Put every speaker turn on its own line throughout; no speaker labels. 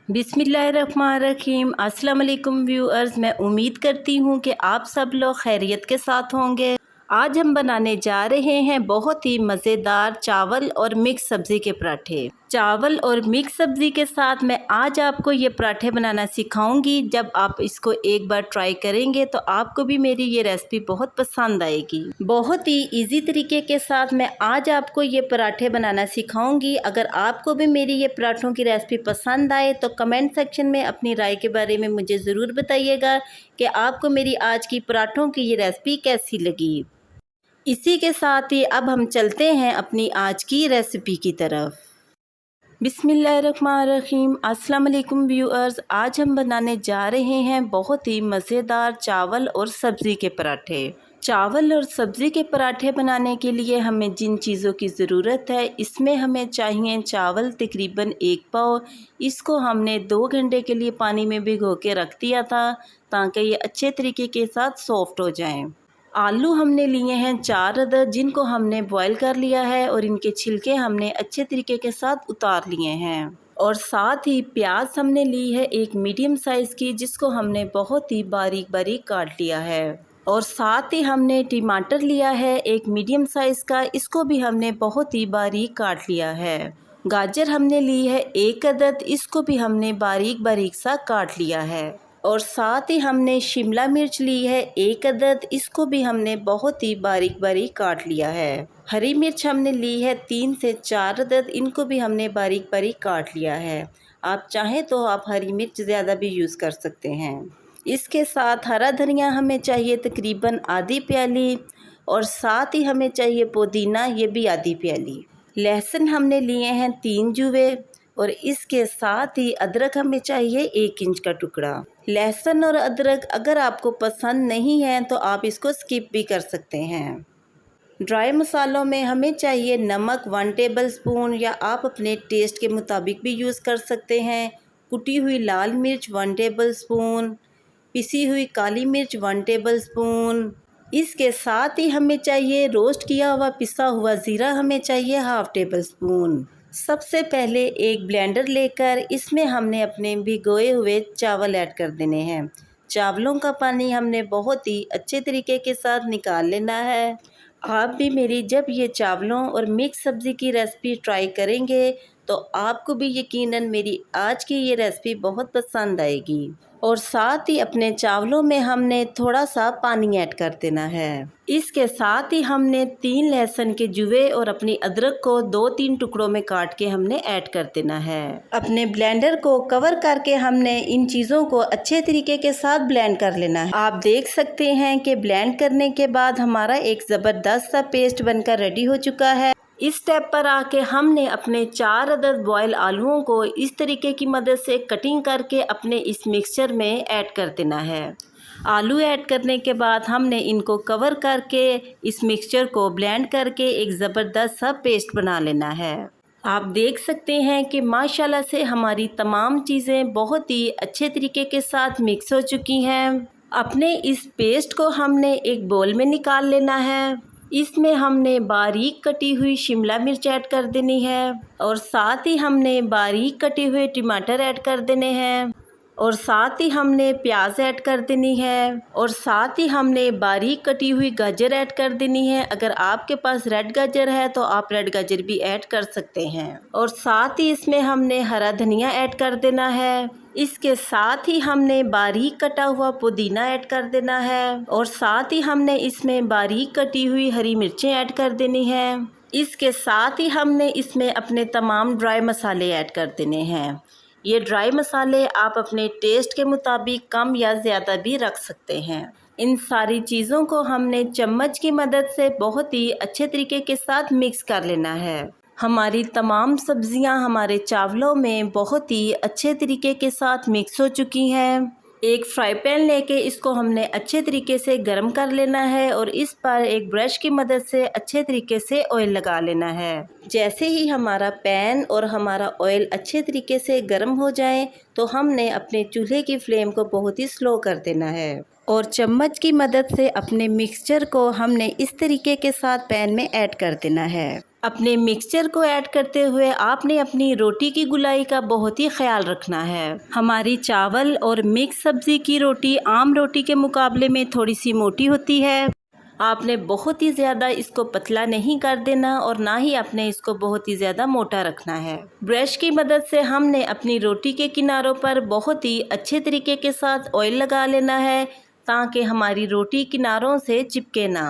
बिस्मिल्लाहिर्रहमानिर्रहीम। अस्सलाम वालेकुम व्यूअर्स, मैं उम्मीद करती हूँ कि आप सब लोग खैरियत के साथ होंगे। आज हम बनाने जा रहे हैं बहुत ही मज़ेदार चावल और मिक्स सब्ज़ी के पराठे। चावल और मिक्स सब्ज़ी के साथ मैं आज आपको ये पराठे बनाना सिखाऊंगी। जब आप इसको एक बार ट्राई करेंगे तो आपको भी मेरी ये रेसिपी बहुत पसंद आएगी। बहुत ही इजी तरीके के साथ मैं आज आपको ये पराठे बनाना सिखाऊंगी। अगर आपको भी मेरी ये पराठों की रेसिपी पसंद आए तो कमेंट सेक्शन में अपनी राय के बारे में मुझे ज़रूर बताइएगा कि आपको मेरी आज की पराठों की ये रेसिपी कैसी लगी। इसी के साथ ही अब हम चलते हैं अपनी आज की रेसिपी की तरफ। बिस्मिल्लाहिर्रहमानिर्रहीम। अस्सलाम वालेकुम व्यूअर्स, आज हम बनाने जा रहे हैं बहुत ही मज़ेदार चावल और सब्ज़ी के पराठे। चावल और सब्ज़ी के पराठे बनाने के लिए हमें जिन चीज़ों की ज़रूरत है, इसमें हमें चाहिए चावल तकरीबन 1 पाव। इसको हमने 2 घंटे के लिए पानी में भिगो के रख दिया था ताकि ये अच्छे तरीके के साथ सॉफ्ट हो जाएं। आलू हमने लिए हैं 4 अदद, जिनको हमने बॉईल कर लिया है और इनके छिलके हमने अच्छे तरीके के साथ उतार लिए हैं। और साथ ही प्याज हमने ली है एक मीडियम साइज़ की, जिसको हमने बहुत ही बारीक बारीक काट लिया है। और साथ ही हमने टमाटर लिया है एक मीडियम साइज़ का, इसको भी हमने बहुत ही बारीक काट लिया है। गाजर हमने ली है 1 अदद, इसको भी हमने बारीक बारीक सा काट लिया है। और साथ ही हमने शिमला मिर्च ली है 1 अदद, इसको भी हमने बहुत ही बारीक बारीक काट लिया है। हरी मिर्च हमने ली है 3 से 4 अदद, इनको भी हमने बारीक बारीक काट लिया है। आप चाहें तो आप हरी मिर्च ज़्यादा भी यूज़ कर सकते हैं। इसके साथ हरा धनिया हमें चाहिए तकरीबन आधी प्याली, और साथ ही हमें चाहिए पुदीना, ये भी आधी प्याली। लहसुन हमने लिए हैं 3 जुवे, और इसके साथ ही अदरक हमें चाहिए 1 इंच का टुकड़ा। लहसुन और अदरक अगर आपको पसंद नहीं है तो आप इसको स्किप भी कर सकते हैं। ड्राई मसालों में हमें चाहिए नमक 1 टेबल स्पून, या आप अपने टेस्ट के मुताबिक भी यूज़ कर सकते हैं। कुटी हुई लाल मिर्च 1 टेबल स्पून, पिसी हुई काली मिर्च 1 टेबल स्पून। इसके साथ ही हमें चाहिए रोस्ट किया हुआ पिसा हुआ ज़ीरा, हमें चाहिए 1/2 टेबल स्पून। सबसे पहले एक ब्लेंडर लेकर इसमें हमने अपने भिगोए हुए चावल ऐड कर देने हैं। चावलों का पानी हमने बहुत ही अच्छे तरीके के साथ निकाल लेना है। आप भी मेरी जब ये चावलों और मिक्स सब्ज़ी की रेसिपी ट्राई करेंगे तो आपको भी यकीनन मेरी आज की ये रेसिपी बहुत पसंद आएगी। और साथ ही अपने चावलों में हमने थोड़ा सा पानी ऐड कर देना है। इसके साथ ही हमने 3 लहसुन के जुवे और अपनी अदरक को 2-3 टुकड़ों में काट के हमने ऐड कर देना है। अपने ब्लेंडर को कवर करके हमने इन चीज़ों को अच्छे तरीके के साथ ब्लेंड कर लेना है। आप देख सकते हैं कि ब्लेंड करने के बाद हमारा एक ज़बरदस्त सा पेस्ट बनकर रेडी हो चुका है। इस स्टेप पर आके हमने अपने 4 अदद बॉयल आलूओं को इस तरीके की मदद से कटिंग करके अपने इस मिक्सचर में ऐड कर देना है। आलू ऐड करने के बाद हमने इनको कवर करके इस मिक्सचर को ब्लेंड करके एक ज़बरदस्त सा पेस्ट बना लेना है। आप देख सकते हैं कि माशाल्लाह से हमारी तमाम चीज़ें बहुत ही अच्छे तरीके के साथ मिक्स हो चुकी हैं। अपने इस पेस्ट को हमने एक बोल में निकाल लेना है। इसमें हमने बारीक कटी हुई शिमला मिर्च ऐड कर देनी है, और साथ ही हमने बारीक कटे हुए टमाटर ऐड कर देने हैं, और साथ ही हमने प्याज ऐड कर देनी है, और साथ ही हमने बारीक कटी हुई गाजर ऐड कर देनी है। अगर आपके पास रेड गाजर है तो आप रेड गाजर भी ऐड कर सकते हैं। और साथ ही इसमें हमने हरा धनिया ऐड कर देना है। इसके साथ ही हमने बारीक कटा हुआ पुदीना ऐड कर देना है, और साथ ही हमने इसमें बारीक कटी हुई हरी मिर्चें ऐड कर देनी है। इसके साथ ही हमने इसमें अपने तमाम ड्राई मसाले ऐड कर देने हैं। ये ड्राई मसाले आप अपने टेस्ट के मुताबिक कम या ज़्यादा भी रख सकते हैं। इन सारी चीज़ों को हमने चम्मच की मदद से बहुत ही अच्छे तरीके के साथ मिक्स कर लेना है। हमारी तमाम सब्जियां हमारे चावलों में बहुत ही अच्छे तरीके के साथ मिक्स हो चुकी हैं। एक फ्राई पैन लेके इसको हमने अच्छे तरीके से गर्म कर लेना है, और इस पर एक ब्रश की मदद से अच्छे तरीके से ऑयल लगा लेना है। जैसे ही हमारा पैन और हमारा ऑयल अच्छे तरीके से गर्म हो जाए तो हमने अपने चूल्हे की फ्लेम को बहुत ही स्लो कर देना है, और चम्मच की मदद से अपने मिक्सचर को हमने इस तरीके के साथ पैन में ऐड कर देना है। अपने मिक्सचर को ऐड करते हुए आपने अपनी रोटी की गुलाई का बहुत ही ख्याल रखना है। हमारी चावल और मिक्स सब्ज़ी की रोटी आम रोटी के मुकाबले में थोड़ी सी मोटी होती है। आपने बहुत ही ज़्यादा इसको पतला नहीं कर देना और ना ही आपने इसको बहुत ही ज़्यादा मोटा रखना है। ब्रश की मदद से हमने अपनी रोटी के किनारों पर बहुत ही अच्छे तरीके के साथ ऑयल लगा लेना है ताकि हमारी रोटी किनारों से चिपके ना।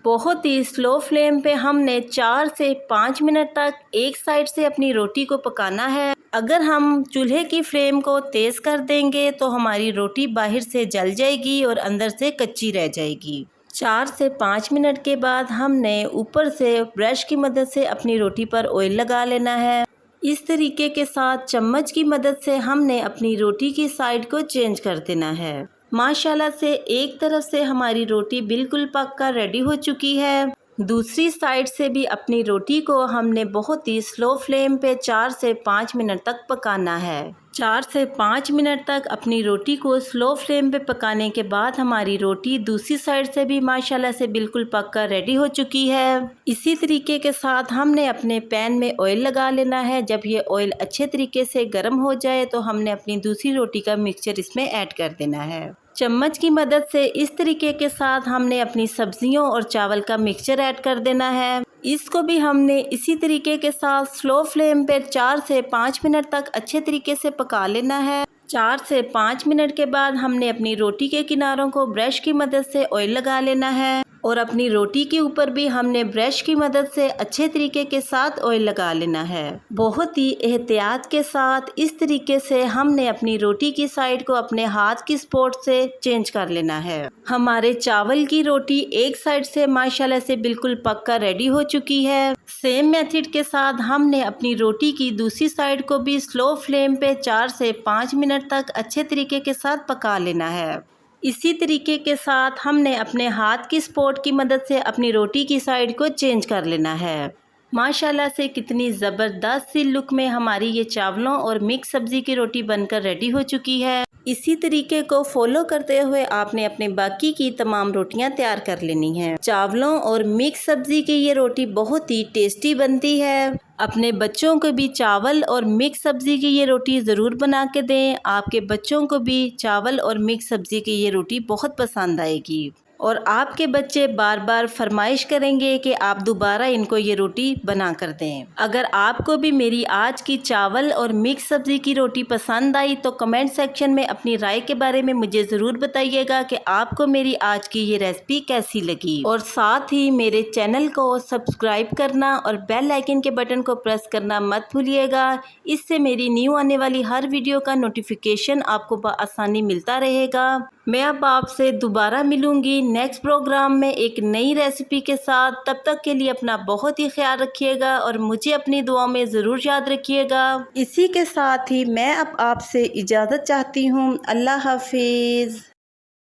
बहुत ही स्लो फ्लेम पे हमने 4 से 5 मिनट तक एक साइड से अपनी रोटी को पकाना है। अगर हम चूल्हे की फ्लेम को तेज़ कर देंगे तो हमारी रोटी बाहर से जल जाएगी और अंदर से कच्ची रह जाएगी। 4 से 5 मिनट के बाद हमने ऊपर से ब्रश की मदद से अपनी रोटी पर ऑयल लगा लेना है। इस तरीके के साथ चम्मच की मदद से हमने अपनी रोटी की साइड को चेंज कर देना है। माशाल्लाह से एक तरफ से हमारी रोटी बिल्कुल पक कर रेडी हो चुकी है। दूसरी साइड से भी अपनी रोटी को हमने बहुत ही स्लो फ्लेम पे 4 से 5 मिनट तक पकाना है। 4 से 5 मिनट तक अपनी रोटी को स्लो फ्लेम पे पकाने के बाद हमारी रोटी दूसरी साइड से भी माशाल्लाह से बिल्कुल पक कर रेडी हो चुकी है। इसी तरीके के साथ हमने अपने पैन में ऑयल लगा लेना है। जब ये ऑयल अच्छे तरीके से गर्म हो जाए तो हमने अपनी दूसरी रोटी का मिक्सचर इसमें ऐड कर देना है। चम्मच की मदद से इस तरीके के साथ हमने अपनी सब्जियों और चावल का मिक्सचर ऐड कर देना है। इसको भी हमने इसी तरीके के साथ स्लो फ्लेम पे 4 से 5 मिनट तक अच्छे तरीके से पका लेना है। 4 से 5 मिनट के बाद हमने अपनी रोटी के किनारों को ब्रश की मदद से ऑयल लगा लेना है और अपनी रोटी के ऊपर भी हमने ब्रश की मदद से अच्छे तरीके के साथ ऑयल लगा लेना है। बहुत ही एहतियात के साथ इस तरीके से हमने अपनी रोटी की साइड को अपने हाथ की सपोर्ट से चेंज कर लेना है। हमारे चावल की रोटी एक साइड से माशाल्लाह से बिल्कुल पक कर रेडी हो चुकी है। सेम मेथड के साथ हमने अपनी रोटी की दूसरी साइड को भी स्लो फ्लेम पे 4 से 5 मिनट तक अच्छे तरीके के साथ पका लेना है। इसी तरीके के साथ हमने अपने हाथ की सपोर्ट की मदद से अपनी रोटी की साइड को चेंज कर लेना है। माशाल्लाह से कितनी ज़बरदस्त सी लुक में हमारी ये चावलों और मिक्स सब्ज़ी की रोटी बनकर रेडी हो चुकी है। इसी तरीके को फॉलो करते हुए आपने अपने बाकी की तमाम रोटियां तैयार कर लेनी हैं। चावलों और मिक्स सब्ज़ी की ये रोटी बहुत ही टेस्टी बनती है। अपने बच्चों को भी चावल और मिक्स सब्ज़ी की ये रोटी ज़रूर बना के दें। आपके बच्चों को भी चावल और मिक्स सब्ज़ी की ये रोटी बहुत पसंद आएगी और आपके बच्चे बार बार फरमाइश करेंगे कि आप दोबारा इनको ये रोटी बना कर दें। अगर आपको भी मेरी आज की चावल और मिक्स सब्ज़ी की रोटी पसंद आई तो कमेंट सेक्शन में अपनी राय के बारे में मुझे ज़रूर बताइएगा कि आपको मेरी आज की ये रेसिपी कैसी लगी। और साथ ही मेरे चैनल को सब्सक्राइब करना और बेल आइकन के बटन को प्रेस करना मत भूलिएगा। इससे मेरी न्यू आने वाली हर वीडियो का नोटिफिकेशन आपको आसानी मिलता रहेगा। मैं अब आपसे दोबारा मिलूंगी नेक्स्ट प्रोग्राम में एक नई रेसिपी के साथ। तब तक के लिए अपना बहुत ही ख्याल रखिएगा और मुझे अपनी दुआ में ज़रूर याद रखिएगा। इसी के साथ ही मैं अब आपसे इजाज़त चाहती हूँ। अल्लाह हाफिज़।